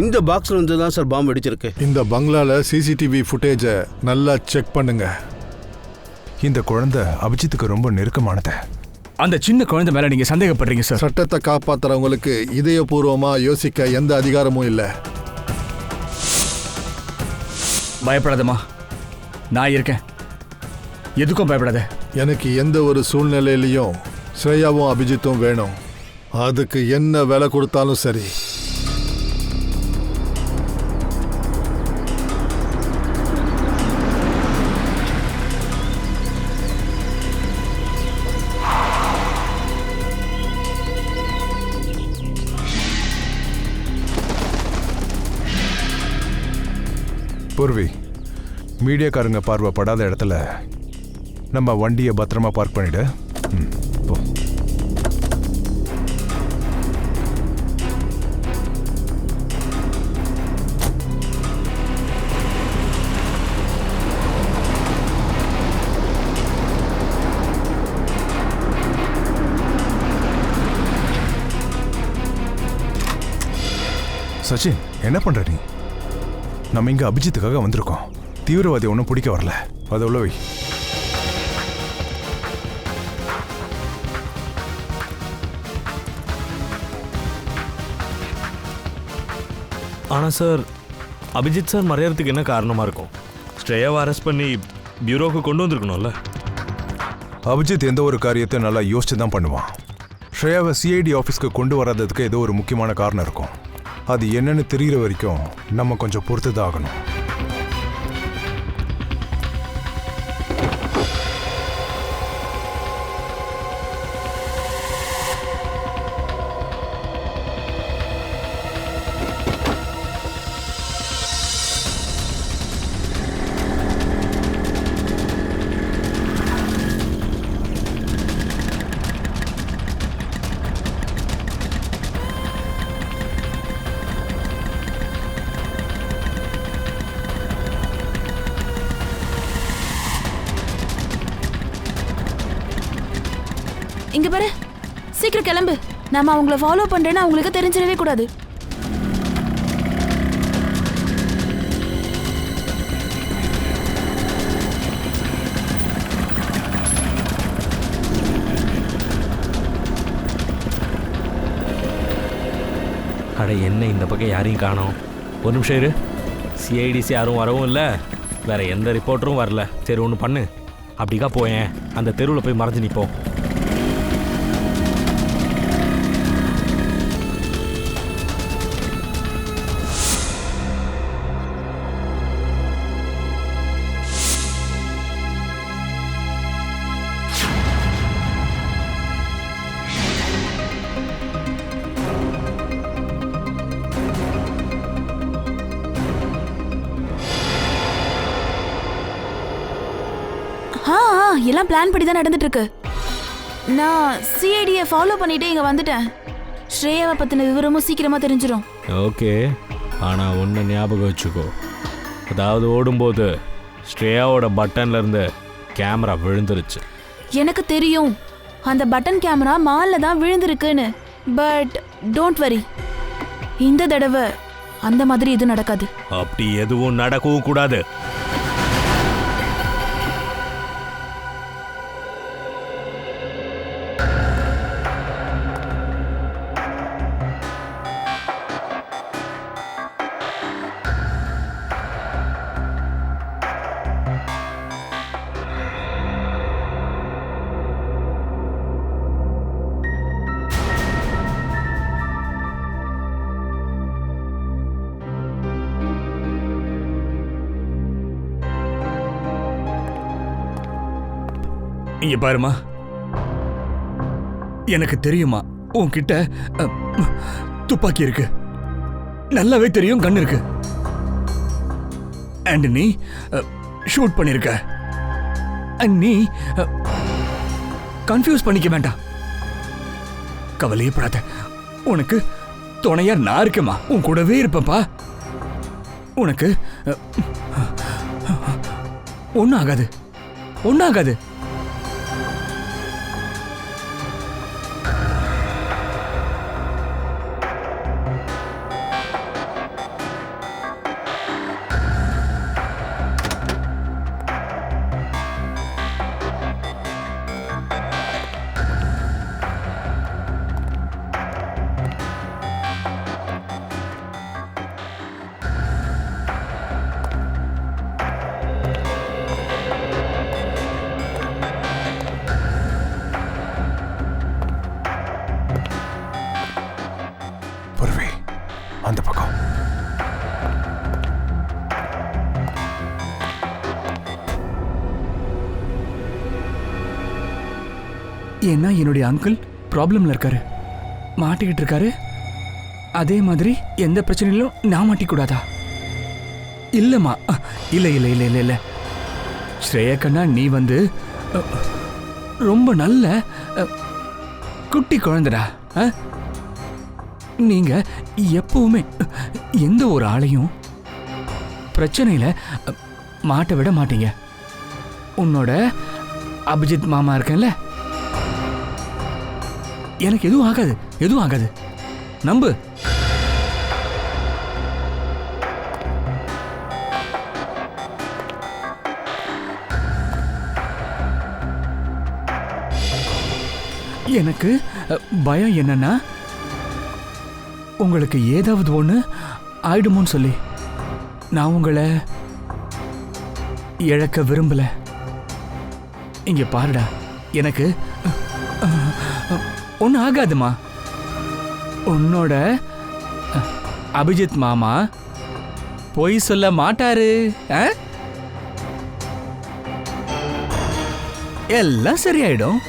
இந்த பாக்ஸ்ல இருந்து தான் சார் பாம்பு வெடிச்சிருக்கு. இந்த பங்களால சிசிடிவி ஃபுட்டேஜை நல்லா செக் பண்ணுங்க. இந்த குழந்தை அபிஜித்துக்கு ரொம்ப நெருக்கமானது. அந்த சின்ன குழந்தை மேல நீங்க சந்தேகப்படுறீங்க சார். சட்டத்தை காப்பாத்துறவங்களுக்கு இதயபூர்வமா யோசிக்க எந்த அதிகாரமும் இல்லை. பயப்படாதம்மா, நான் இருக்கேன். எதுக்கும் பயப்படாத. எனக்கு எந்த ஒரு சூழ்நிலையிலையும் ஸ்ரேயாவும் அபிஜித்தும் வேணும். அதுக்கு என்ன விலை கொடுத்தாலும் சரி. பூர்வி, மீடியாக்காரங்க பார்வை படாத இடத்துல நம்ம வண்டியை பத்திரமா பார்க் பண்ணிடு. போ. சச்சின், என்ன பண்ற நீ? நம்ம இங்க அபிஜித்துக்காக வந்திருக்கோம். தீவிரவாதி ஒன்றும் பிடிக்க வரல. அதை உள்ள வை. ஆனால் சார், அபிஜித் சார் மறையறதுக்கு என்ன காரணமாக இருக்கும்? ஸ்ட்ரேயாவை அரெஸ்ட் பண்ணி பியூரோவுக்கு கொண்டு வந்திருக்கணும்ல. அபிஜித் எந்த ஒரு காரியத்தை நல்லா யோசிச்சு தான் பண்ணுவான். ஸ்ரேயாவை சிஐடி ஆஃபீஸ்க்கு கொண்டு வராததுக்கு ஏதோ ஒரு முக்கியமான காரணம் இருக்கும். அது என்னன்னு தெரிகிற வரைக்கும் நம்ம கொஞ்சம் பொறுத்து தான் ஆகணும். இங்க பாரு, சீக்கிரம் கிளம்பு. நாம அவங்கள ஃபாலோ பண்றேன்னு அவங்களுக்கு தெரிஞ்சிடவே கூடாது. அட என்ன, இந்த பக்கம் யாரையும் காணோம். ஒரு நிமிஷம் இரு. சிஐடிசி யாரும் வரவும் இல்லை, வேற எந்த ரிப்போர்ட்டரும் வரல. சரி ஒன்று பண்ணு, அப்படிக்கா போயேன், அந்த தெருவில் போய் மறைஞ்சு நிற்போம். எல்லாம் பிளான் படி தான் நடந்துட்டு இருக்கு. நான் சிஐடியை ஃபாலோ பண்ணிட்டே இங்க வந்துட்டேன். ஸ்ரேயாவை பத்தின விவரமும் சீக்கிரமா தெரிஞ்சிடும். ஓகே, ஆனா ஒன்று ஞாபகம் வச்சுக்கோ. அதாவது ஓடும்போது ஸ்ரேயாவோட பட்டன்ல இருந்து கேமரா விழுந்துருச்சு. எனக்கு தெரியும் அந்த பட்டன் கேமரா மால்ல தான் விழுந்திருக்குன்னு. பட் டோன்ட் வரி, இந்த தடவை அந்த மாதிரி எதுவும் நடக்காது. அப்படி எதுவும் நடக்கவும் கூடாது. இங்க பாருமா, எனக்கு தெரியுமா உன்கிட்ட துப்பாக்கி இருக்கு, நல்லாவே தெரியும் கன் இருக்கு. அண்ட் நீ ஷூட் பண்ணிருக்க. அண்ட் நீ கன்ஃபியூஸ் பண்ணிக்க வேண்டாம். கவலையே படாத, உனக்கு துணையா நான் இருக்கேம்மா, உன் கூடவே இருப்பேன்ப்பா. உனக்கு ஒன்னும் ஆகாது, ஒன்னும் ஆகாது. அந்த பக்கம். ஏன்னா என்னுடைய அங்கிள் ப்ராப்ளம்ல இருக்காரு, மாட்டிக்கிட்டு இருக்காரு. அதே மாதிரி எந்த பிரச்சனையிலும் நான் மாட்டிக்கூடாதா? இல்லம்மா, இல்ல இல்ல இல்ல இல்ல இல்ல ஸ்ரேயா கண்ணா, நீ வந்து ரொம்ப நல்ல குட்டி குழந்தைடா. நீங்க எப்பவுமே எந்த ஒரு ஆளையும் பிரச்சனையில மாட்ட விட மாட்டீங்க. உன்னோட அபிஜித் மாமா இருக்கேன்ல, எனக்கு எதுவும் ஆகாது, எதுவும் ஆகாது, நம்பு. எனக்கு பயம் என்னன்னா, உங்களுக்கு ஏதாவது ஒண்ணு ஆயிடுமோன்னு சொல்லி நான் உங்களை இழக்க விரும்பல. இங்க பாருடா, எனக்கு ஒன்னும் ஆகாதுமா. உன்னோட அபிஜித் மாமா பொய் சொல்ல மாட்டாரு. எல்லாம் சரியாயிடும்.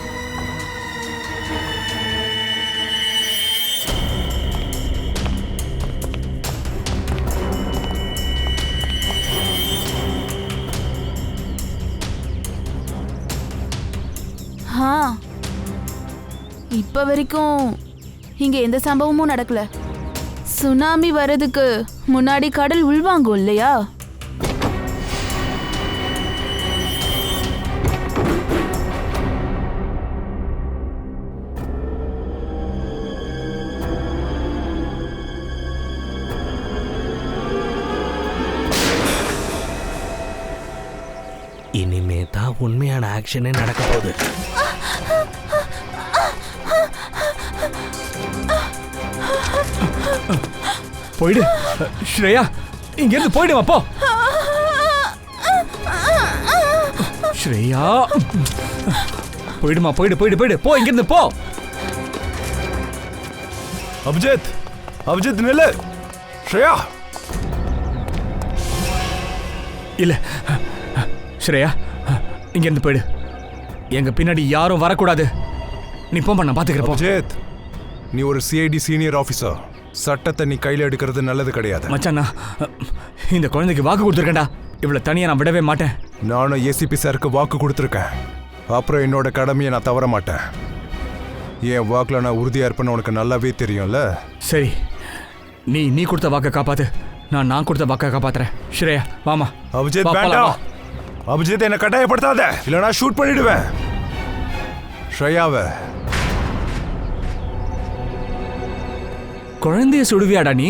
இப்ப வரைக்கும் இங்க எந்த சம்பவமும் நடக்கல. சுனாமி வர்றதுக்கு முன்னாடி கடல் உள்வாங்கும் இல்லையா? இனிமே தான் உண்மையான ஆக்ஷனே நடக்க போகுது. போயிடு ஸ்ரேயா, இங்க இருந்து போயிடுவா. போ ஸ்ரேயா, போயிடுமா, போயிடு போயிடு போயிடு, போ இங்க இருந்து போ. அபிஜித், அபிஜித் நில்லு. ஸ்ரேயா, இல்ல ஸ்ரேயா, இங்க இருந்து போயிடு. எங்க பின்னாடி யாரும் வரக்கூடாது. நீ போமா, நான் பாத்துக்கிறேன். அபிஜித், நீ ஒரு சிஐடி சீனியர் ஆபீசர். சட்டத்தை நீ கையில் எடுக்கிறது நல்லது கிடையாது. மச்சான், இந்த குழந்தைக்கு வாக்கு கொடுத்துருக்கேன்டா. இவ்வளவு தனியா நான் விடவே மாட்டேன். நானும் ஏசிபி சாருக்கு வாக்கு கொடுத்துருக்கேன். அப்புறம் என்னோட கடமையை நான் தவற மாட்டேன். என் வாக்குல நான் உறுதியா இருப்பேன்னு உனக்கு நல்லாவே தெரியும்ல. சரி, நீ கொடுத்த வாக்கை காப்பாத்து. நான் கொடுத்த வாக்கை காப்பாத்துறேன். ஸ்ரேயா வாமா. அபிஜித் வேண்டாம். அபிஜித் என்ன கட்டாயப்படுத்தாத, இல்லைனா ஷூட் பண்ணிடுவேன். ஸ்ரேயாவை குழந்தைய சுடுவியாடா நீ?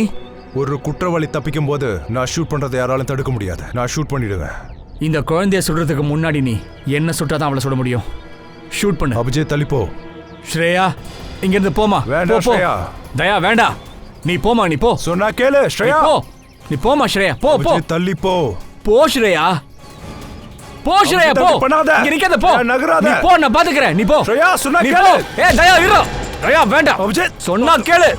ஒரு குற்றவாளி தப்பிக்கும் போது நான் ஷூட் பண்றதை யாராலும் தடுக்க முடியாது. நான் ஷூட் பண்ணிடுவேன். இந்த குழந்தைய சுடுறதுக்கு முன்னாடி நீ என்ன சுட்டாதான் அவளை சுட முடியும். ஷூட் பண்ணு. அபிஜித் தள்ளிப்போ. ஸ்ரேயா, இங்க இருந்து போமா. வேண்டாம் ஸ்ரேயா. தயா வேண்டாம், நீ போமா. நீ போ. சொன்னா கேளு ஸ்ரேயா. நீ போமா ஸ்ரேயா. போ போ. தள்ளிப்போ. போ ஸ்ரேயா. போ ஸ்ரேயா, போ. இங்க நிக்காத, போ. நகராத. நீ போ, நான் பாத்துக்கறேன். நீ போ ஸ்ரேயா. சொன்னா நீ கேளு. போ. தயா இரு. தயா வேண்டாம். அபிஜித் சொன்னா கேளு.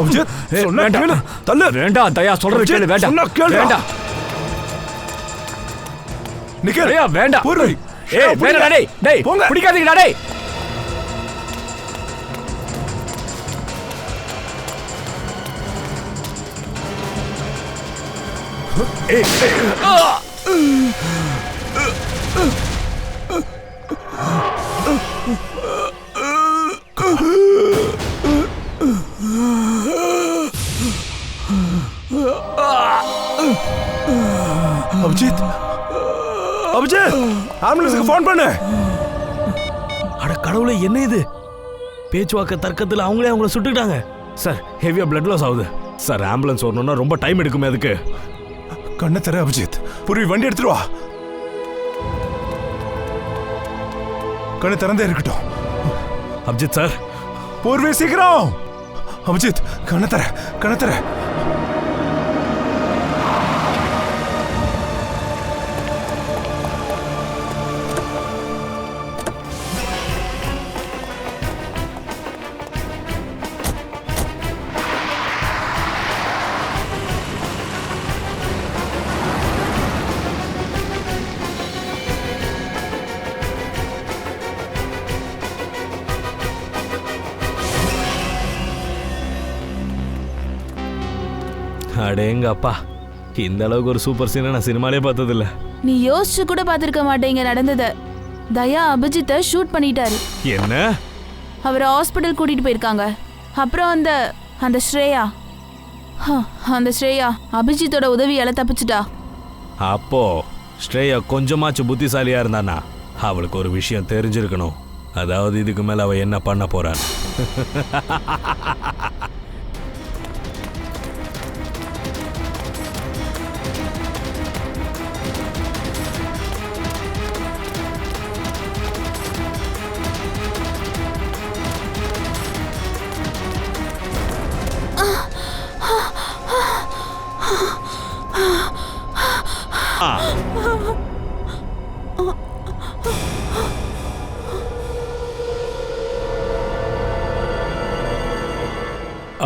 அபிஜித் சொன்னா கேளு. தள்ளு. வேண்டாம் தயா, சொல்றது கேளு. வேண்டாம். சொன்னா கேளு. வேண்டாம். நிக்கல். தயா வேண்டாம். புரி. வேண்டாம் டேய். டேய் பிடிக்காதீங்கடா டேய். அபிஜித், அபிஜித், ஆம்புலன்ஸுக்கு ஃபோன் பண்ணு. அட கடவுளே, என்ன இது? பேச்சுவாக்க தர்க்கத்தில் அவங்களே அவங்கள சுட்டுக்கிட்டாங்க. சார், ஹெவியா பிளட் லாஸ் ஆகுது சார். ஆம்புலன்ஸ் வரணும்னா ரொம்ப டைம் எடுக்குமே. அதுக்கு கண்ணை தர அபிஜித். பூர்வி வண்டி எடுத்துட்டு வா. கண்ணு திறந்தே இருக்கட்டும். அபிஜித் சார். பூர்வி சீக்கிரம். அபிஜித் கண்ணை தர, கண்ணை தர. அடேங்க அப்பா, இந்த அளவுக்கு ஒரு சூப்பர் சீனை நான் சினிமாலே பார்த்ததில்ல. நீ யோசிச்சு கூட பார்த்திருக்க மாட்டேங்க நடந்தத. தயா அபிஜித்தை ஷூட் பண்ணிட்டாரு. என்ன? அவரை ஹாஸ்பிட்டல் கூட்டிட்டு போயிருக்காங்க. அப்புறம் அந்த ஸ்ரேயா அந்த ஸ்ரேயா அபிஜித்தோட உதவியால தப்பிச்சிட்டா. அப்போ ஸ்ரேயா கொஞ்சமாச்சும் புத்திசாலியா இருந்தானா அவளுக்கு ஒரு விஷயம் தெரிஞ்சிருக்கணும். அதாவது இதுக்கு மேல அவ என்ன பண்ண போறான்.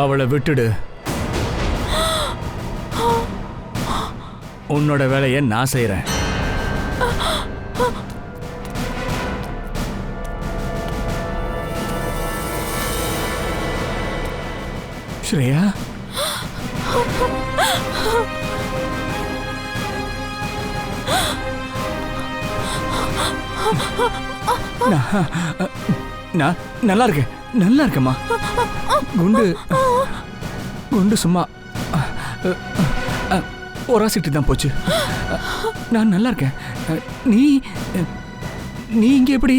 அவளை விட்டுடு. உன்னோட வேலையை நான் செய்றேன். ஸ்ரேயா, நான் நல்லா இருக்கேன், நல்லா இருக்கேம்மா. குண்டு சும்மா ஒராசிட்டு தான் போச்சு. நான் நல்லா இருக்கேன். நீ நீ இங்கே எப்படி?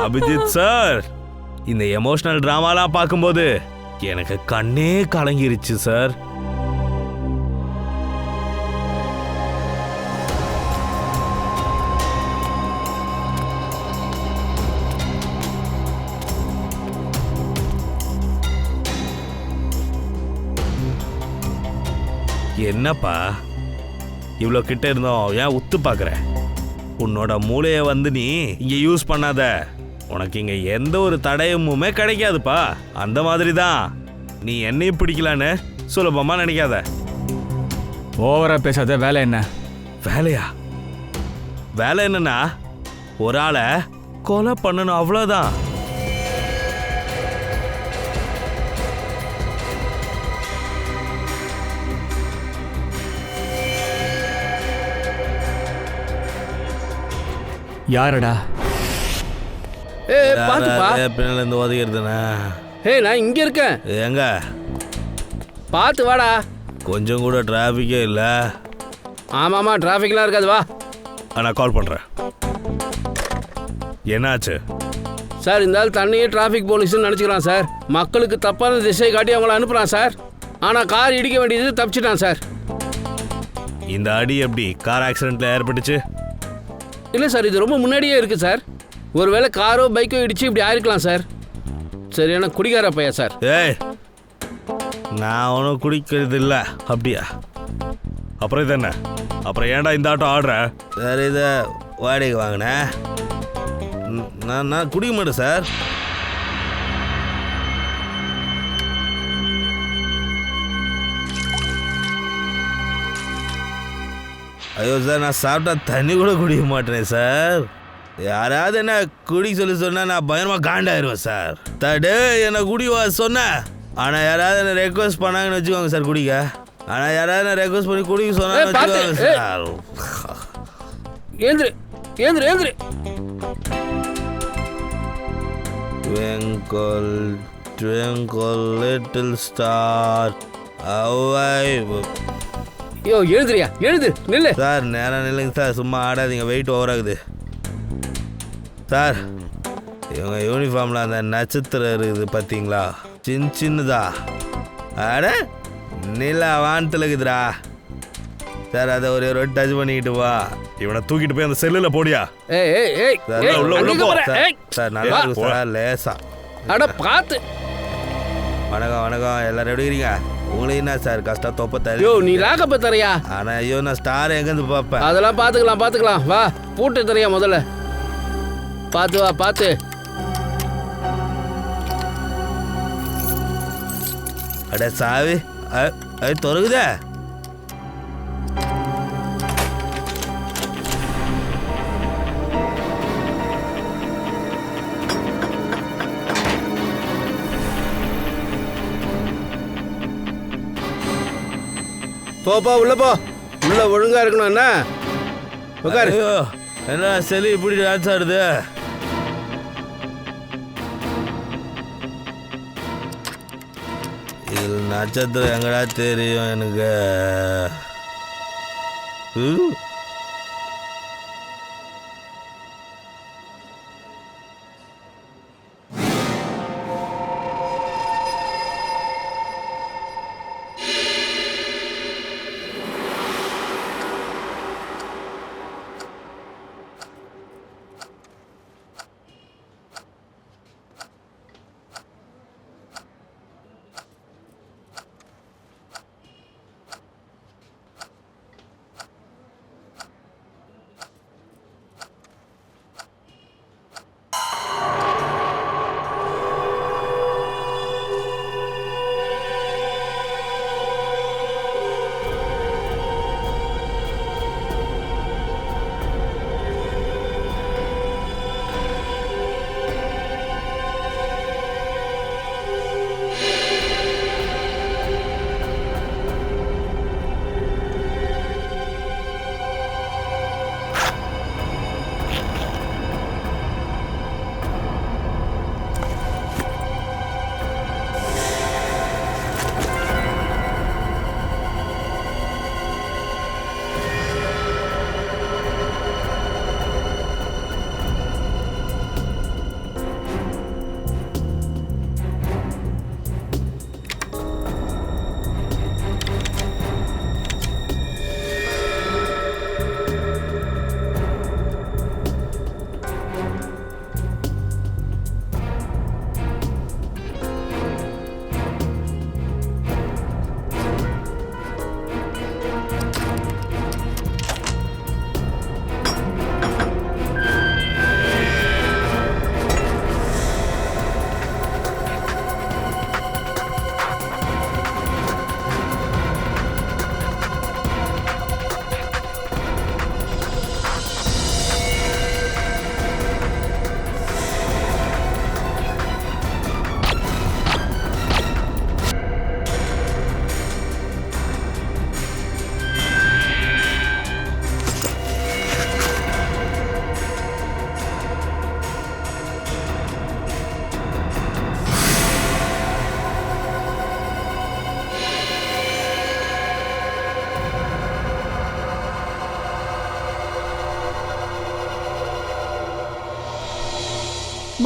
அபிஜித் சார், இந்த எமோஷனல் டிராமாலாம் பார்க்கும்போது எனக்கு கண்ணே கலங்கிருச்சு சார். என்னப்பா இவ்வளோ கிட்ட இருந்தோம், ஏன் உத்து பார்க்குற? உன்னோட மூளையை வந்து நீ இங்கே யூஸ் பண்ணாத. உனக்கு இங்கே எந்த ஒரு தடயமுமே கிடைக்காதுப்பா. அந்த மாதிரி தான் நீ என்னையும் பிடிக்கலான்னு சுலபமாக நினைக்காத. ஓவரா பேசாத. வேலை என்ன? வேலையா? வேலை என்னன்னா ஒரு ஆளை கொலை பண்ணணும், அவ்வளோதான். யாரடா? பாத்துப்பா. பின்னால இருந்து ஒதுக்கிறதுண்ணா. நான் இங்க இருக்கேன். எங்க? பார்த்து வாடா. கொஞ்சம் கூட டிராஃபிக்கே இல்லை. ஆமாமா, டிராஃபிக்லாம் இருக்காது. வா. நான் கால் பண்ணுறேன். என்னாச்சு சார்? இந்த ஆள் தண்ணியே டிராஃபிக் போலீஸ்னு நினச்சிக்கிறான் சார். மக்களுக்கு தப்பான திசை காட்டி அவங்கள அனுப்புகிறான் சார். ஆனால் கார் இடிக்க வேண்டியது தப்பிச்சிட்டான் சார். இந்த அடி எப்படி கார் ஆக்சிடென்ட்ல ஏற்பட்டுச்சு? இல்லை சார், இது ரொம்ப முன்னாடியே இருக்குது சார். ஒருவேளை காரோ பைக்கோ இடிச்சு இப்படி ஆயிருக்கலாம் சார். சரியான குடிகார பையா சார். ஏய், நான் ஒன்றும் குடிக்கிறது இல்லை. அப்படியா? அப்புறம் இது என்ன? அப்புறம் ஏன்டா இந்த ஆட்டோ ஆடுற? சார், இதை வாடகை வாங்கினேன். நான் குடிக்க மாட்டேன் சார். ஐயோ சார், நான் சாப்பிட்டா தண்ணி கூட குடிக்க மாட்டேனே சார். யாராவது என்ன குடிக்க சொன்னா நான் பயங்கரமாக காண்டாயிருவேன் சார். தடு என்ன குடிவா சொன்னேன். ஆனால் யாராவது என்ன ரெக்வஸ்ட் பண்ணாங்கன்னு வச்சுக்கோங்க சார் குடிக்க. ஆனால் யாராவது என்ன ரெக்வஸ்ட் பண்ணி குடிக்க சொன்னாங்கன்னு வச்சுக்கோங்க sir. ஏந்திரு ஏந்திரு ஏந்திரு. Twinkle, twinkle, little star, how I... ஐயோ, எழுதுறியா? எழுது, நில்லு சார். நேரம் நில்லுங்க சார், சும்மா ஆடாதீங்க, வெயிட் ஓவர் ஆகுது சார். இவங்க யூனிஃபார்மில் அந்த நட்சத்திரம் இருக்குது பார்த்தீங்களா? சின்னதா அட நிலா வானத்தில் இருக்குதுடா சார். அதை ஒரே ஒரு டச் பண்ணிக்கிட்டு வா. இவனை தூக்கிட்டு போய் அந்த செல்லில் போடியா. உள்ள போ சார். நல்லா இருக்கு சார், லேசா. அட பார்த்து. வணக்கம் வணக்கம், எல்லாரும் எப்படி இருக்கீங்க? உங்களுக்கு என்ன சார் கஷ்டம்? தொப்ப தர. ஐயோ, நீ லாக்கப்ப தரையா? ஆனா ஐயோ, நான் ஸ்டார் எங்கேருந்து பார்ப்பேன்? அதெல்லாம் பார்த்துக்கலாம். வா, பூட்டு தரையா முதல்ல. பார்த்து வா, பார்த்து. அட சாவி, அது தொறகுதே. போப்பா உள்ள போ. உள்ள ஒழுங்கா இருக்கணும் என்ன? உட்காரு. ஐயோ என்ன சளி இப்படி டான்ஸ் ஆடுது? இதில் நட்சத்திரம் எங்கடா தெரியும் எனக்கு?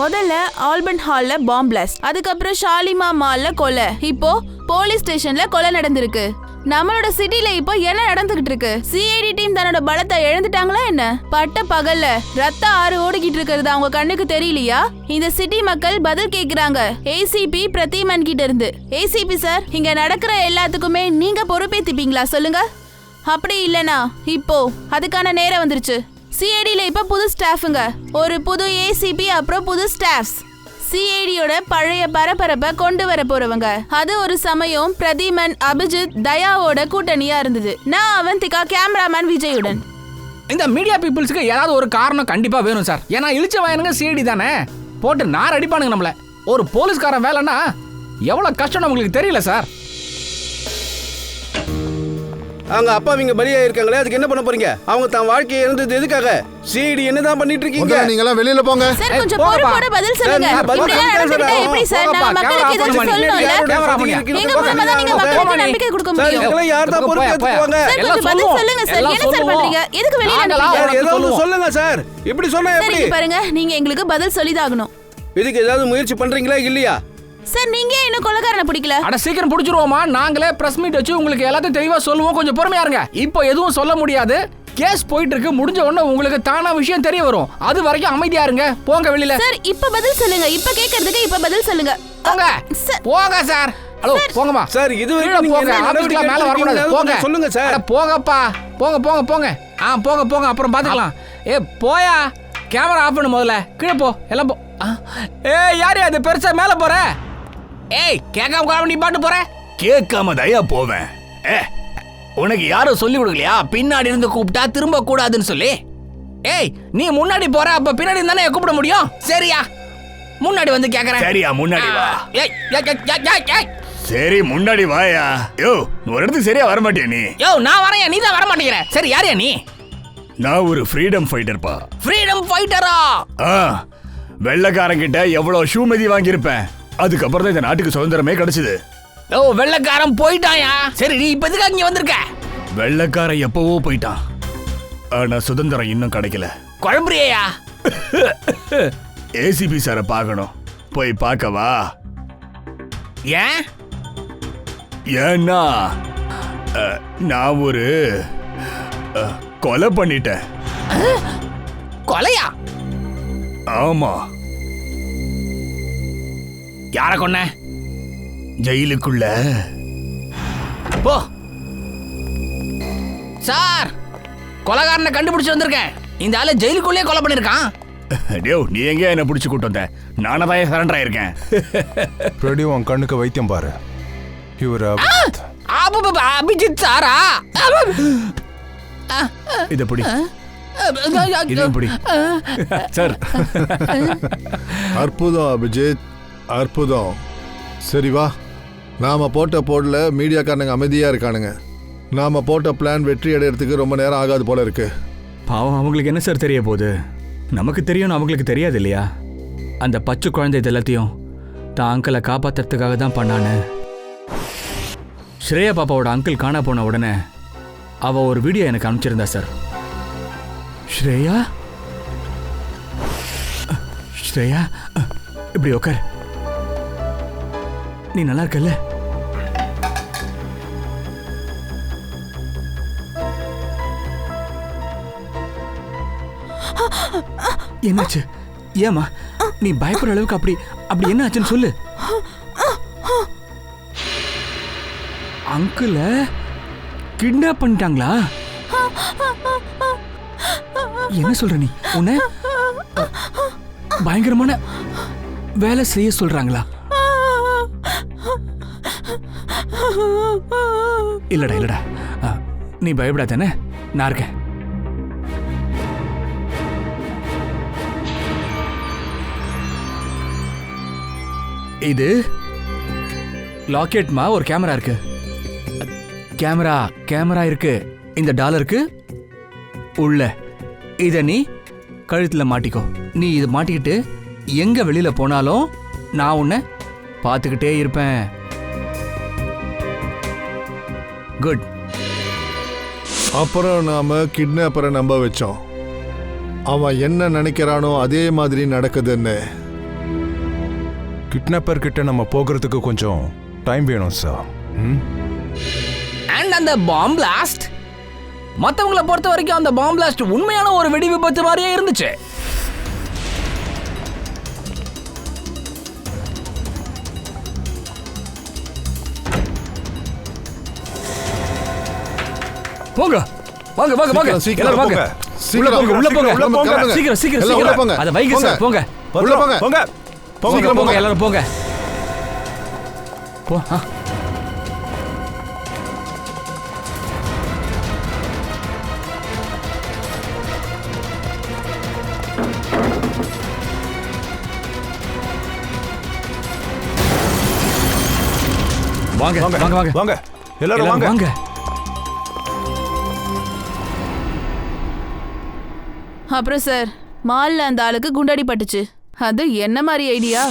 முதல்ல ஆல்பர்ட் ஹால்ல பாம் பிளாஸ்ட், அதுக்கப்புறம் ஷாலிமா மால்ல கொலை, இப்போ போலீஸ் ஸ்டேஷன்ல கொலை நடந்திருக்கு. நம்மளோட சிட்டில இப்போ என்ன நடந்துகிட்டு இருக்கு? சிஐடி டீம் தன்னோட பலத்தை இழந்துட்டாங்களா என்ன? பட்ட பகல்ல ரத்த ஆறு ஓடிக்கிட்டு இருக்கிறது அவங்க கண்ணுக்கு தெரியலையா? இந்த சிட்டி மக்கள் பதில் கேக்குறாங்க ஏசிபி பிரதிமன் கிட்ட இருந்து. ஏசிபி சார், இங்க நடக்கிற எல்லாத்துக்குமே நீங்க பொறுப்பேத்துப்பீங்களா சொல்லுங்க? அப்படி இல்லனா இப்போ அதுக்கான நேரம் வந்துருச்சு. சிஐடில இப்ப புது ஸ்டாஃபுங்க, ஒரு புது ஏசிபி, அப்புறம் புது ஸ்டாஃப்ஸ். சிஐடியோட பழைய பரபரப்பை கொண்டு வர போறவங்க. அது ஒரு சமயம் பிரதிமன், அபிஜித், தயாவோட கூட்டணியா இருந்தது. நான் அவந்திகா, கேமராமேன் விஜயுடன். இந்த மீடியா பீப்புள்ஸுக்கு ஏதாவது ஒரு காரணம் கண்டிப்பா வேணும் சார். ஏன்னா இழிச்ச வயனுங்க சிஐடி தானே, போட்டு நார் அடிப்பானுங்க நம்மள. ஒரு போலீஸ்காரன் வேலைன்னா எவ்வளவு கஷ்டம் உங்களுக்கு தெரியல சார். அவங்க அப்பா இங்க பலியா இருக்காங்களே, அதுக்கு என்ன பண்ண போறீங்க? அவங்க தான் வாழ்க்கையை இருந்தது எதுக்காக? சிஐடி என்னதான் பண்ணிட்டு இருக்கீங்க? நீங்க எல்லாம் வெளியில போங்க. சார் கொஞ்சம் பொறுப்போட பதில் சொல்லுங்க. இப்படி எல்லாம் நடந்துட்டா எப்படி சார்? நான் மக்களுக்கு ஏதாவது சொல்லணும்ல. எங்க மூலமா தான் நீங்க மக்களுக்கு நம்பிக்கை கொடுக்க முடியும். சார் யார் தான் பொறுப்பு எடுத்துவாங்க? சார் கொஞ்சம் பதில் சொல்லுங்க சார். என்ன சார் பண்றீங்க? எதுக்கு வெளியில அனுப்புறீங்க? ஏதாவது சொல்லுங்க சார். இப்படி சொன்னா எப்படி? பாருங்க, நீங்க எங்களுக்கு பதில் சொல்லிதாகணும். இதுக்கு ஏதாவது முயற்சி பண்றீங்களா இல்லையா? சார் நீங்க என்ன கொலைகாரனை பிடிக்கல? அட சீக்கிரம் பிடிச்சிருவோமா? நாங்களே பிரஸ் மீட் வச்சு உங்களுக்கு எல்லாத்தையும் தெளிவா சொல்லுவோம். கொஞ்சம் பொறுமையா இருங்க. இப்போ எதுவும் சொல்ல முடியாது. கேஸ் போயிட்டு இருக்கு. முடிஞ்ச உடனே உங்களுக்கு தானா விஷயம் தெரிய வரும். அது வரைக்கும் அமைதியா இருங்க. போங்க வெளியில. சார் இப்ப பதில் சொல்லுங்க. இப்ப கேக்குறதுக்கு இப்ப பதில் சொல்லுங்க. போங்க போங்க சார். ஹலோ போங்கம்மா சார். இது வரைக்கும் போங்க. ஆபீஸ்ல மேல வர கூடாது. போங்க சொல்லுங்க சார். போங்கப்பா. போங்க போங்க போங்க. போங்க போங்க. அப்புறம் பாத்துக்கலாம். போயா. கேமரா ஆஃப் பண்ணு முதல்ல. கீழே போ. எல்லாம் போ. யாரு அது பெருசா மேல போற? கேட்காம நீ பாட்டு போற? கேட்காம தயா போவேன். உனக்கு யாரும் சொல்லி கொடுக்கலையா பின்னாடி இருந்து கூப்பிட்டா திரும்ப கூடாதுன்னு சொல்லி? நீ முன்னாடி போற, அப்ப பின்னாடி தானே கூப்பிட முடியும். சரியா? முன்னாடி வந்து கேக்குறேன். சரியா? முன்னாடி வா. சரி முன்னாடி வாயா. யோ ஒரு இடத்துக்கு சரியா வர மாட்டியா நீ? யோ நான் வரேன், நீ தான் வர மாட்டேங்கிற. சரி யாரையா நீ? நான் ஒரு ஃப்ரீடம் ஃபைட்டர்ப்பா. ஃப்ரீடம் ஃபைட்டரா? வெள்ளைக்காரங்கிட்ட எவ்வளவு ஷூ மிதி வாங்கியிருப்பேன். அதுக்கப்புறம் தான் இந்த நாட்டுக்கு சுதந்திரமே கிடைச்சது. ஓ வெள்ளைக்காரன் போயிட்டாயா? சரி நீ இப்ப எதுக்கு இங்க வந்திருக்க? வெள்ளைக்காரன் எப்பவோ போயிட்டான், ஆனா சுதந்திரம் இன்னும் கிடைக்கல. குழம்புறியா? ஏசிபி சாரை பார்க்கணும், போய் பார்க்கவா? ஏன்? ஏன்னா நான் ஒரு கொலை பண்ணிட்டேன். கொலையா? ஆமா. யார கொன்ன? ஜெயிலுக்குள்ள. போ சார், கொலைகாரனை கண்டுபிடிச்சு வந்திருக்கேன். இந்த ஆளு ஜெயிலுக்குள்ளே கொலை பண்ணிருக்கான். டேய் நீ எங்க என்ன பிடிச்சு கூட்டு வந்த? நானே தான் சரண்டர் ஆயிருக்கேன். ரெடி உன் கண்ணுக்கு வைத்தியம் பாரு. இவர் அபிஜித் சாரா? இத பிடி, இதையும் பிடி சார். அற்புதம் அபிஜித், அற்புதம். சரி வா, நாம போட்ட போடல மீடியாக்காரனுங்க அமைதியா இருக்கானுங்க. நாம போட்ட பிளான் வெற்றி அடையறதுக்கு ரொம்ப நேரம் ஆகாது போல இருக்கு. பாவம், அவங்களுக்கு என்ன சார் தெரிய போகுது? நமக்கு தெரியும்னு அவங்களுக்கு தெரியாது இல்லையா? அந்த பச்சை குழந்தை இது எல்லாத்தையும் தான் அங்கிளை காப்பாத்துறதுக்காக தான் பண்ணான்னு. ஸ்ரேயா பாப்பாவோட அங்கிள் காணா போன உடனே அவ ஒரு வீடியோ எனக்கு அனுப்பிச்சிருந்தா சார். ஸ்ரேயா, ஸ்ரேயா இப்படி உட்கார். நீ நல்லா இருக்கல்ல? என்னாச்சு? ஏமா நீ பயப்படுற அளவுக்கு அப்படி அப்படி என்ன ஆச்சுன்னு சொல்லு. அங்கிள கிட்னாப் பண்ணிட்டாங்களா? என்ன சொல்ற நீ? உன்னை பயங்கரமான வேலை செய்ய சொல்றாங்களா? இல்லடா இல்லடா, நீ பயப்படாதானே, நான் இருக்கேன். இது லாக்கெட்மா, ஒரு கேமரா இருக்கு. கேமரா இருக்கு இந்த டாலருக்கு உள்ள. இத நீ கழுத்துல மாட்டிக்கோ. நீ இது மாட்டிக்கிட்டு எங்க வெளியில போனாலும் நான் உன்னை பார்த்துக்கிட்டே இருப்பேன். குட். அப்புறம் நாம கிட்னாப்பரை நம்ப வச்சோம். அவன் என்ன நினைக்கிறானோ அதே மாதிரி நடக்குதுன்னு. கிட்னாப்பர் கிட்ட நம்ம போகிறதுக்கு கொஞ்சம் டைம் வேணும் சார். அண்ட் அந்த பாம் பிளாஸ்ட், மற்றவங்களை பொறுத்த வரைக்கும் அந்த பாம் பிளாஸ்ட் உண்மையான ஒரு வெடி விபத்து மாதிரியே இருந்துச்சு. போங்க வாங்க வாங்க வாங்க, சீக்கிரம் வாங்க. சீக்கிரம் உள்ள போங்க உள்ள போங்க. சீக்கிரம் சீக்கிரம் எல்லாம் உள்ள போங்க. அத வைங்க சார், போங்க உள்ள போங்க. போங்க சீக்கிரம் போங்க, எல்லாரும் போங்க. போ. வாங்க வாங்க வாங்க வாங்க எல்லாரும் வாங்க. வாங்க. அப்புறம் சார், மால்ல அந்த ஆளுக்கு குண்டடி பட்டுச்சு. அது என்ன மாதிரி ஐடியா?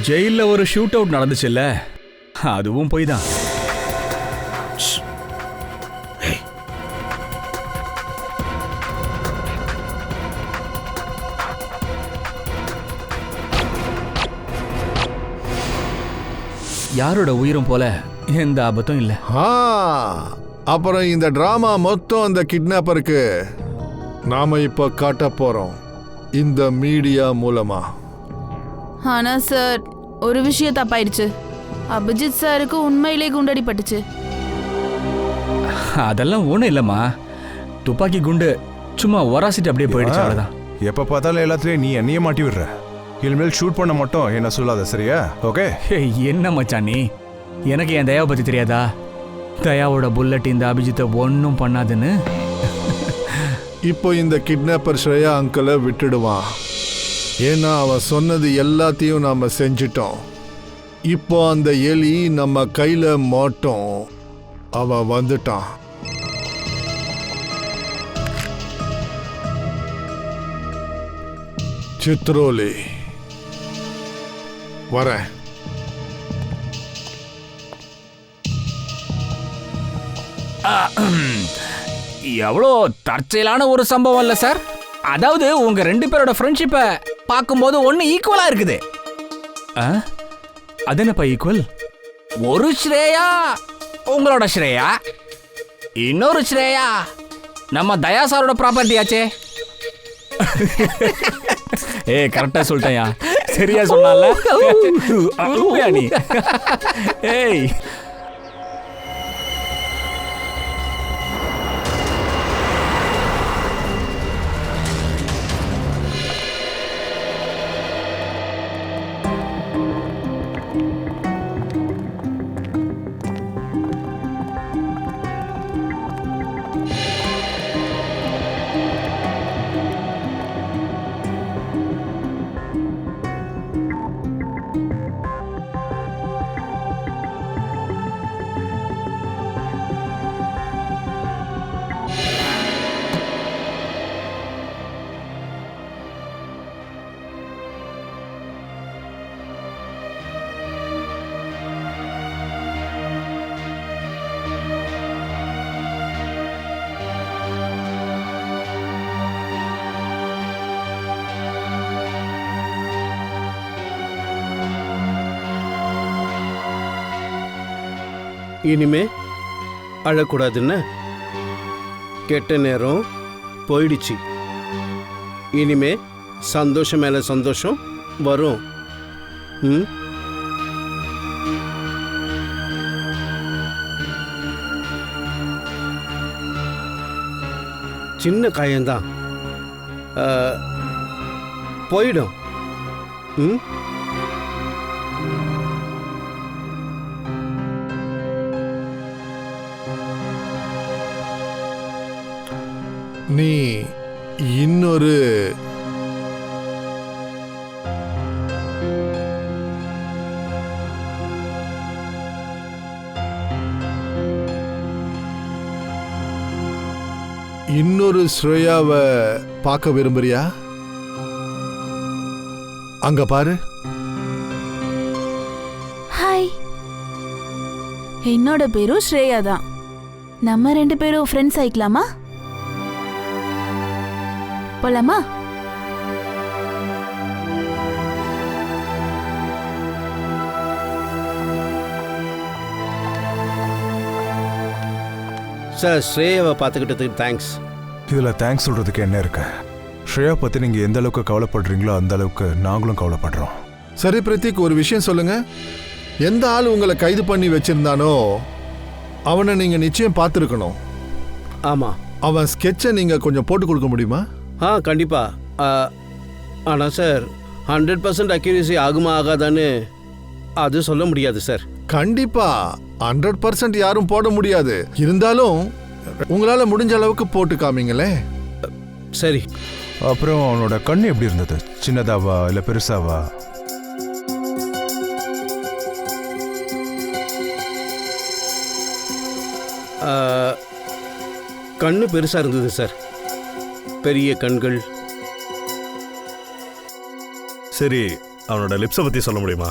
ஜெயில்ல ஒரு ஷூட் அவுட் நடந்துச்சுல்ல, அதுவும் போய் தான். யாரோட உயிரும் போல எந்த ஆபத்தும் இல்ல. அப்புறம் இந்த டிராமா மொத்தம் அந்த கிட்னாப்பருக்கு நாம இப்ப காட்ட போறோம் இந்த மீடியா மூலமா. ஆனா சார், ஒரு விஷயம் தப்பாயிடுச்சு. அபிஜித் சாருக்கு உண்மையிலே குண்டடி பட்டுச்சு. அதெல்லாம் ஒண்ணும் இல்லம்மா, துப்பாக்கி குண்டு சும்மா ஒராசிட்டு அப்படியே போயிடுச்சு, அவ்வளவுதான். எப்போ பார்த்தாலும் எல்லாத்துலேயும் நீ என்னையே மாட்டி விடுற. இனிமேல் ஷூட் பண்ண மட்டும் என்ன சொல்லாத, சரியா? ஓகே. என்ன மச்சான் நீ? எனக்கு என் தயாவை பற்றி தெரியாதா? தயாவோட புல்லட் இந்த அபிஜித்தை ஒன்றும் பண்ணாதுன்னு. இப்போ இந்த கிட்னாப்பர் ஸ்ரேயா அங்கிளை விட்டுடுவான். ஏன்னா அவன் சொன்னது எல்லாத்தையும் நாம செஞ்சிட்டோம். இப்போ அந்த எலி நம்ம கையில மாட்டோம். அவன் வந்துட்டான். சித்ரோலி வரேன். எவ்வளோ தற்செயலான ஒரு சம்பவம் இல்லை சார். அதாவது உங்க 2 பேரோட ஃப்ரெண்ட்ஷிப்பை பார்க்கும்போது ஒன்று ஈக்குவலா இருக்குது. அது என்னப்பா ஈக்குவல்? ஒரு ஸ்ரேயா உங்களோட ஸ்ரேயா, இன்னொரு ஸ்ரேயா நம்ம தயா சாரோட ப்ராப்பர்ட்டி ஆச்சே. கரெக்டா சொல்லிட்டேயா? சரியா சொன்னால நீ. ஏய் இனிமே அழக்கூடாதுன்னு கெட்ட நேரம் போயிடுச்சு. இனிமே சந்தோஷம் மேல சந்தோஷம் வரும். சின்ன காயம்தான், போயிடும். நீ இன்னொரு ஸ்ரேயாவை பார்க்க விரும்புறியா? அங்க பாரு. ஹாய், என்னோட பேரும் ஸ்ரேயா தான். நம்ம 2 பேரும் ஃப்ரெண்ட்ஸ் ஆயிக்கலாமா? போலாமா? சார், ஸ்ரேயாவை பார்த்துக்கிட்டதுக்கு தேங்க்ஸ். இதில் தேங்க்ஸ் சொல்கிறதுக்கு என்ன இருக்கு? ஸ்ரேயா பற்றி நீங்கள் எந்த அளவுக்கு கவலைப்படுறீங்களோ அந்த அளவுக்கு நாங்களும் கவலைப்படுறோம். சரி பிரதீக், ஒரு விஷயம் சொல்லுங்க. எந்த ஆள் உங்களை கைது பண்ணி வச்சிருந்தானோ அவனை நீங்க நிச்சயம் பார்த்துருக்கணும். ஆமாம். அவன் ஸ்கெட்சை நீங்க கொஞ்சம் போட்டு கொடுக்க முடியுமா? கண்டிப்பா. ஆனால் சார், 100% அக்யூரசி ஆகுமா ஆகாதான்னு அது சொல்ல முடியாது சார். கண்டிப்பா 100% யாரும் போட முடியாது. இருந்தாலும் உங்களால முடிஞ்ச அளவுக்கு போட்டு காமிங்களே. சரி. அப்புறம் அவனோட கண்ணு எப்படி இருந்தது? சின்னதாவா இல்லை பெருசாவா? கண்ணு பெருசா இருந்தது சார், பெரிய கண்கள். சரி, அவனோட லிப்ஸை பற்றி சொல்ல முடியுமா?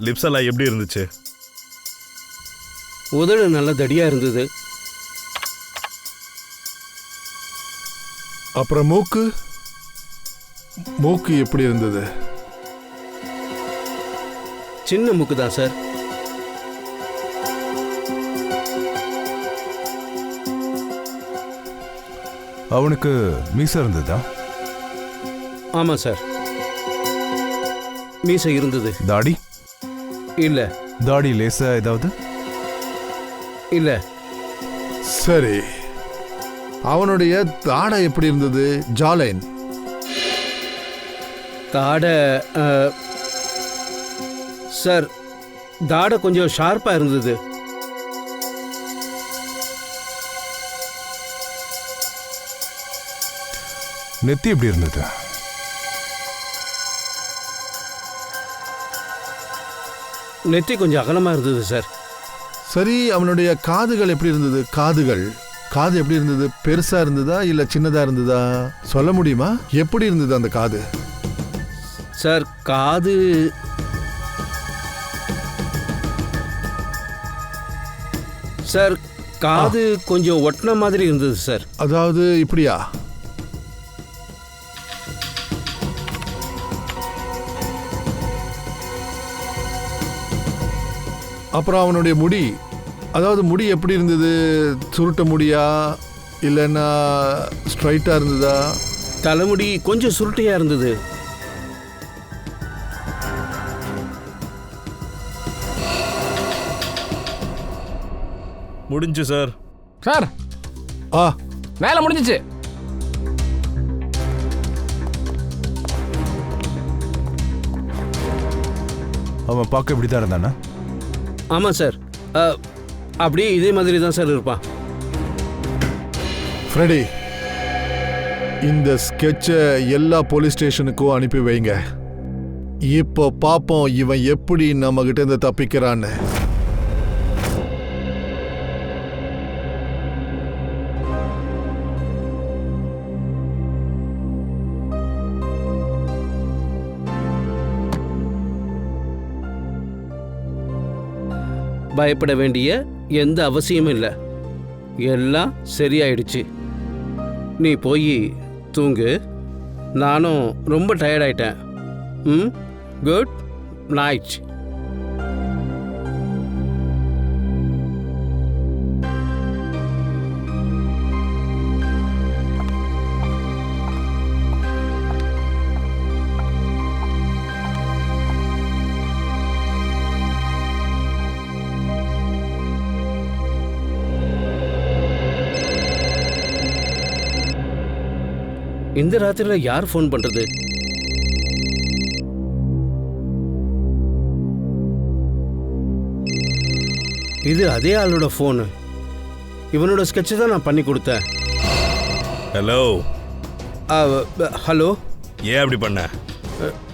லிப்ஸ் எல்லாம் எப்படி இருந்துச்சு? உதடு நல்ல தடியா இருந்தது. அப்புறம் மூக்கு எப்படி இருந்தது? சின்ன மூக்கு தான் சார். அவனுக்கு மீசை இருந்ததா? ஆமா சார், மீசை இருந்தது. தாடி? இல்ல. தாடி லேசா ஏதாவது? இல்ல. சரி, அவனுடைய தாடை எப்படி இருந்தது? ஜாலைன்? தாடை சார், தாடை கொஞ்சம் ஷார்ப்பாக இருந்தது. நெத்தி எப்படி இருந்தது? நெத்தி கொஞ்சம் அகலமாக இருந்தது சார். சரி, அவனுடைய காதுகள் எப்படி இருந்தது? காது எப்படி இருந்தது? பெருசா இருந்ததா இல்ல சின்னதா இருந்ததா சொல்ல முடியுமா? எப்படி இருந்தது அந்த காது? சார், காது சார், காது கொஞ்சம் ஒட்டின மாதிரி இருந்தது சார். அதாவது இப்படியா? அப்புறம் அவனுடைய முடி, அதாவது முடி எப்படி இருந்தது? சுருட்ட முடியா இல்லைன்னா ஸ்ட்ரைட்டா இருந்ததா? தலைமுடி கொஞ்சம் சுருட்டையாக இருந்தது. முடிஞ்சு சார். சார், ஆ, வேலை முடிஞ்சிச்சு. அவன் பார்க்க இப்படி தான் இருந்தானா? ஆமாம் சார், அப்படியே இதே மாதிரி தான் சார் இருப்பான். ஃப்ரெடி, இந்த ஸ்கெட்சை எல்லா போலீஸ் ஸ்டேஷனுக்கும் அனுப்பி வைங்க. இப்போ பாப்போம் இவன் எப்படி நம்ம கிட்ட இருந்து தப்பிக்கிறான்னு. பயப்பட வேண்டிய எந்த அவசியமும் இல்லை. எல்லாம் சரியாயிடுச்சு. நீ போய் தூங்கு. நானும் ரொம்ப டயர்டாயிட்டேன். Good night. இந்த ராத்திரில யார் ஃபோன் பண்றது? இது அதே ஆளோட ஃபோனு. இவனோட ஸ்கெட்சை தான் நான் பண்ணி கொடுத்தேன். ஹலோ. ஹலோ. ஏன் அப்படி பண்ண?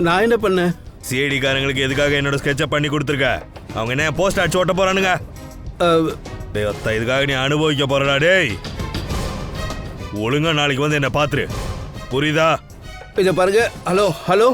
நான் என்ன பண்ணேன்? சிஐடி காரங்களுக்கு எதுக்காக என்னோட ஸ்கெட்சை பண்ணி கொடுத்துருக்க? அவங்க என்ன போஸ்ட் அடிச்சு ஓட்ட போறானுங்க? டேய் அத்தா, இதுக்காக நீ அனுபவிக்க போறடா. டேய், ஒழுங்கா நாளைக்கு வந்து என்ன பாத்துரு, புரியுதா? இதை பாருங்க. Hello hello.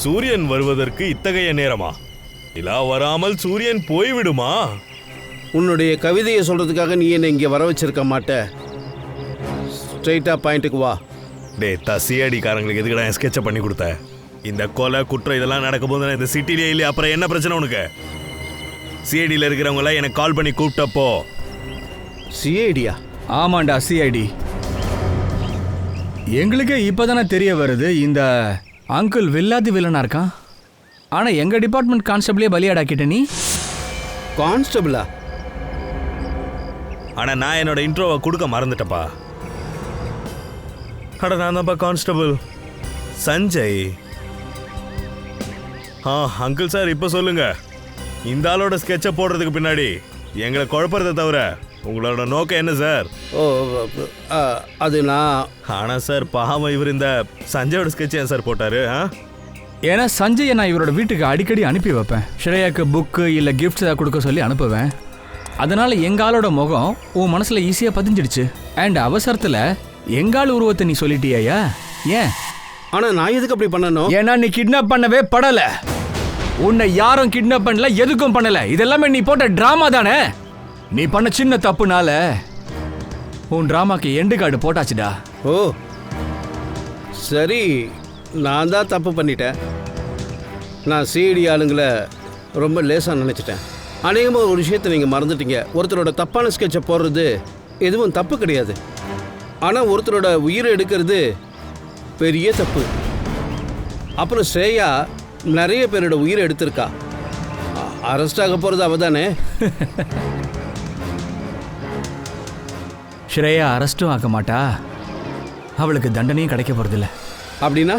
சூரியன் வருவதற்கு இத்தகைய நேரமா? நிலா வராமல் சூரியன் போய்விடுமா? உன்னுடைய கவிதையை சொல்றதுக்காக நீ என்ன இங்கே வர வச்சிருக்க மாட்ட. ஸ்ட்ரெயிட்டா பாயிண்ட்டுக்கு வா. டே சிஐடி காரங்களுக்கு எதுக்கடா ஸ்கெட்சை பண்ணி கொடுத்த? இந்த கொலை குற்றம் இதெல்லாம் நடக்கும்போது இந்த சிட்டிலே இல்லையா? அப்புறம் என்ன பிரச்சனை உனக்கு? சிஐடியில் இருக்கிறவங்கள எனக்கு கால் பண்ணி கூப்பிட்டப்போ. சிஐடியா? ஆமாண்டா, சிஐடி. எங்களுக்கே இப்போதானே தெரிய வருது இந்த அங்கிள் வில்லாதி வில்லனா இருக்கான். ஆனா எங்க டிபார்ட்மெண்ட் கான்ஸ்டபிளே பலியாடாக்கிட்ட நீ. கான்ஸ்டபிளா? ஆனா நான் என்னோட இன்ட்ரோவை கொடுக்க மறந்துட்டப்பா. அட நான் தான்ப்பா கான்ஸ்டபிள் சஞ்சய். அங்கிள் சார் இப்போ சொல்லுங்க, இந்த ஆளோட ஸ்கெட்சை போடுறதுக்கு பின்னாடி எங்களை குழப்பறதை தவிர உங்களோட நோக்கம் என்ன சார்? ஓ அது நான். ஆனா சார் பாவம், இவர் இந்த சஞ்சயோட ஸ்கெட்ச் ஏன் சார் போட்டாரு? ஏன்னா சஞ்சயை நான் இவரோட வீட்டுக்கு அடிக்கடி அனுப்பி வைப்பேன். ஸ்ரேயாக்கு புக்கு இல்லை கிஃப்ட்ஸ் ஏதாவது கொடுக்க சொல்லி அனுப்புவேன். அதனால எங்காலோட முகம் உன் மனசுல ஈஸியா பதிஞ்சிடுச்சு. அண்ட் அவசரத்துல எங்கால் உருவத்தை நீ சொல்லிட்டியா? ஏன்? ஆனா நான் எதுக்கு அப்படி பண்ணணும்? ஏன்னா நீ கிட்னாப் பண்ணவே படல. உன்னை யாரும் கிட்னாப் பண்ணல, எதுக்கும் பண்ணல. இதெல்லாமே நீ போட்ட டிராமா தானே. நீ பண்ண சின்ன தப்புனால உன் டிராமாக்கு எண்டு கார்டு போட்டாச்சுடா. ஓ சரி, நான் தான் தப்பு பண்ணிட்டேன். நான் சிஐடி ஆளுங்களை ரொம்ப லேசாக நினச்சிட்டேன். அநேகமாக ஒரு விஷயத்தை நீங்கள் மறந்துட்டீங்க. ஒருத்தரோட தப்பான ஸ்கெட்சை போடுறது எதுவும் தப்பு கிடையாது. ஆனால் ஒருத்தரோட உயிரை எடுக்கிறது பெரிய தப்பு. அப்புறம் ஸ்ரேயா நிறைய பேரோட உயிரை எடுத்திருக்கா. அரெஸ்ட் ஆக போகிறது அவ தானே. ஸ்ரேயா அரெஸ்டும் ஆக்க மாட்டா, அவளுக்கு தண்டனையும் கிடைக்க போறதில்ல. அப்படின்னா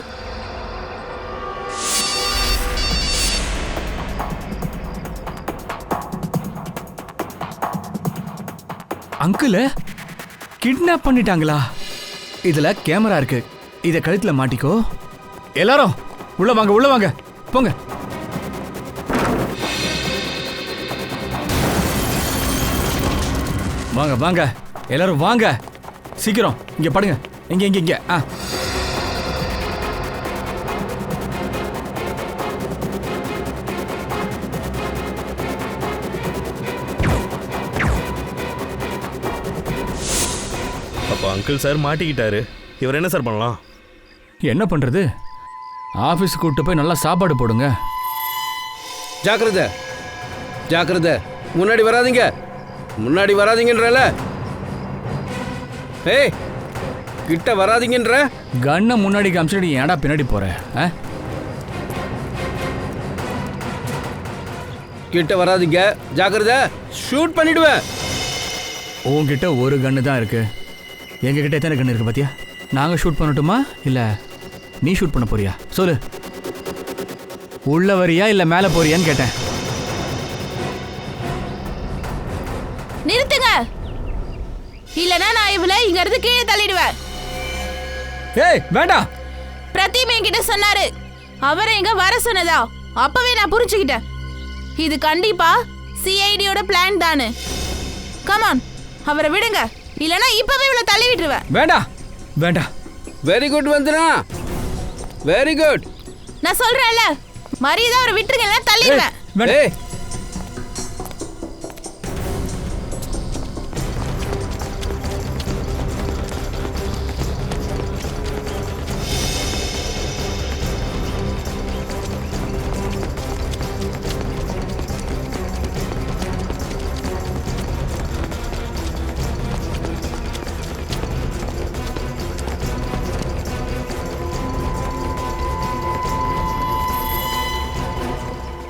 அங்கிள் கிட்னாப் பண்ணிட்டாங்களா? இதுல கேமரா இருக்கு, இத கழுத்துல மாட்டிக்கோ. எல்லாரும் உள்ள வாங்க, உள்ள வாங்க, போங்க. வாங்க வாங்க எல்லாரும் வாங்க, சீக்கிரம் இங்க படுங்க. இங்க இங்க இங்க. அப்போ அங்கிள் சார் மாட்டிக்கிட்டாரு. இவர் என்ன சார் பண்ணலாம்? என்ன பண்றது? ஆபீஸ் கூட்டு போய் நல்லா சாப்பாடு போடுங்க. ஜாக்கிரதை ஜாக்கிரதை, முன்னாடி வராதீங்க, முன்னாடி வராதீங்கன்றல. ஏய் கிட்ட வராதீங்கன்ற. கண்ணை முன்னாடி காமிச்சிட்டு ஏன்டா பின்னாடி போற? கிட்ட வராதீங்க, ஜாக்கிரதை, ஷூட் பண்ணிடுவேன். உன்கிட்ட ஒரு கண்ணு தான் இருக்கு, எங்ககிட்ட எத்தனை கண்ணு இருக்கு பாத்தியா? நாங்க ஷூட் பண்ணட்டுமா இல்ல நீ ஷூட் பண்ண போறியா? சொல்லு. உள்ள வரியா இல்ல மேல போறியான்னு கேட்டேன். நிறுத்துங்க, இல்லனா நான் இவளை இங்க இருந்து கீழே தள்ளிடுவேன். ஏய் வேண்டாம். பிரதீப் என்கிட்ட சொன்னாரு, அவரை இங்க வர சொன்னதா. அப்பவே நான் புரிஞ்சுக்கிட்டேன், இது கண்டிப்பா சிஐடியோட பிளான் தானு. கமான், அவரை விடுங்க, இல்லனா இப்பவே இவளை தள்ளி விட்டுருவேன். வேண்டாம் வேண்டாம். வெரி குட் வந்தனா, வெரி குட். நான் சொல்றேன்ல, மரியாதை அவரை விட்டுருங்க, இல்ல தள்ளிடுவேன். ஏய்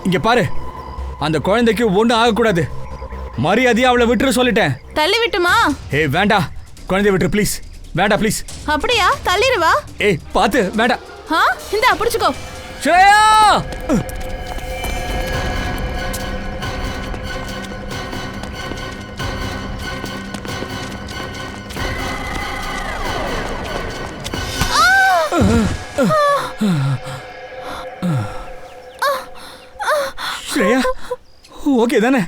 இங்க பாரு, அந்த குழந்தைக்கு ஒண்ணும் ஆகக்கூடாது. மரியாதையா அவளை விட்டுரு சொல்லிட்டேன். தள்ளி விட்டுமா? ஏய் வேண்டாம், குழந்தைய விட்டுரு ப்ளீஸ். வேண்டாம் ப்ளீஸ். அப்படியா? தள்ளிடுவா. ஏய் பாத்து, வேண்டாம். இந்தா பிடிச்சுக்கோ. ஸ்ரேயா! ஸ்ரேயா ஓகே தானே?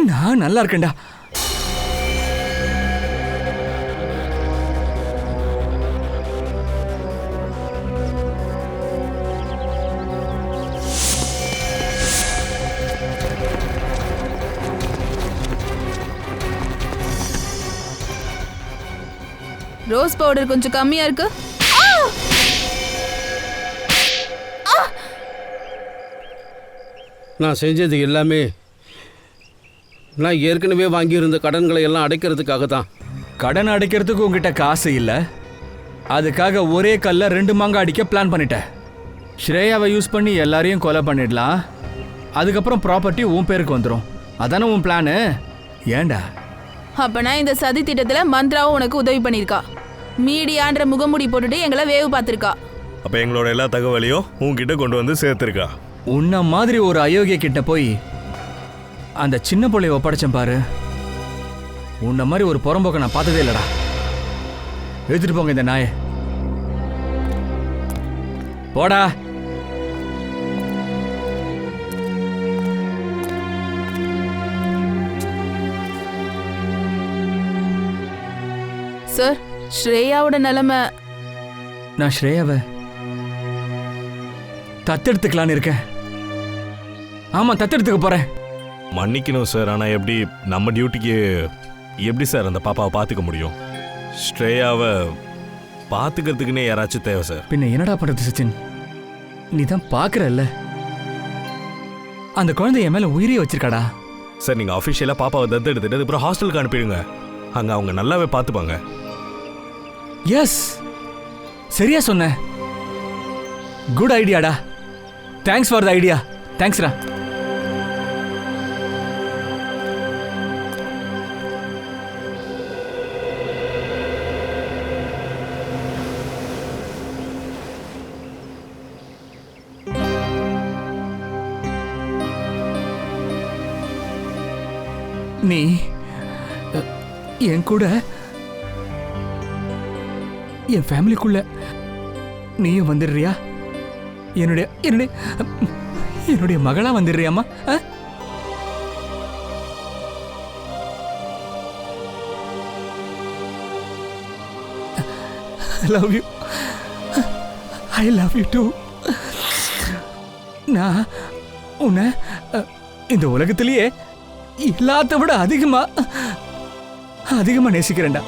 நான் நல்லா இருக்கேன்டா. ரோஸ் பவுடர் கொஞ்சம் கம்மியா இருக்கு. நான் செஞ்சது எல்லாமே நான் ஏற்கனவே வாங்கியிருந்த கடன்களை எல்லாம் அடைக்கிறதுக்காக தான். கடன் அடைக்கிறதுக்கு உங்ககிட்ட காசு இல்லை, அதுக்காக ஒரே கல்ல 2 மாங்காய் அடிக்க பிளான் பண்ணிட்டேன். ஸ்ரேயாவை யூஸ் பண்ணி எல்லாரையும் கொலை பண்ணிடலாம், அதுக்கப்புறம் ப்ராப்பர்ட்டி உன் பேருக்கு வந்துடும். அதானே உன் பிளானு? ஏண்டா? அப்பனா இந்த சதி திட்டத்துல மந்த்ராவும் உனக்கு உதவி பண்ணிருக்கா. மீடியான்ற முகமூடி போட்டுட்டு எங்களை வேவு பார்த்திருக்கா. அப்ப எங்களோட எல்லா தகவலையும் உன்கிட்ட கொண்டு வந்து சேர்த்துருக்கா. உன்ன மாதிரி ஒரு அயோக்கிய கிட்ட போய் அந்த சின்ன பிள்ளைய ஒப்படைச்சேன் பாரு. உன்ன மாதிரி ஒரு புறம்போக்க நான் பார்த்ததே இல்லடா. எடுத்துட்டு போங்க இந்த நாயை. போடா. சார், ஸ்ரேயாவோட நிலைமை. நான் ஸ்ரேயாவை தத்தெடுத்துக்கலான்னு இருக்கேன். ஆமா, தத்தெடுத்துக்க போறேன். மன்னிக்கணும் சார், ஆனால் எப்படி நம்ம டியூட்டிக்கு எப்படி சார் அந்த பாப்பாவை பார்த்துக்க முடியும்? ஸ்ரேயாவை பார்த்துக்கிறதுக்குன்னே யாராச்சும் தேவை சார். பின்ன என்னடா பண்றது சச்சின்? நீ தான் பார்க்கறல்ல, அந்த குழந்தை என் மேல உயிரே வச்சிருக்காடா. சார், நீங்கள் அஃபிஷியலாக பாப்பாவை தத்தெடுத்துட்டு அதுக்கப்புறம் ஹாஸ்டலுக்கு அனுப்பிடுங்க. அங்கே அவங்க நல்லாவே பார்த்துப்பாங்க. எஸ், சரியா சொன்ன. குட் ஐடியாடா. Thanks for the idea. தேங்க்ஸ்ரா. நீ என் கூட என் ஃபேமிலிக்குள்ள நீயும் வந்துடுறியா? என்னுடைய என்னுடைய என்னுடைய மகளா வந்துடுறியாமா? Love you. I love you too. நான் உன்னை இந்த உலகத்திலேயே எல்லாத்த விட அதிகமா நேசிக்கிறேன்டா.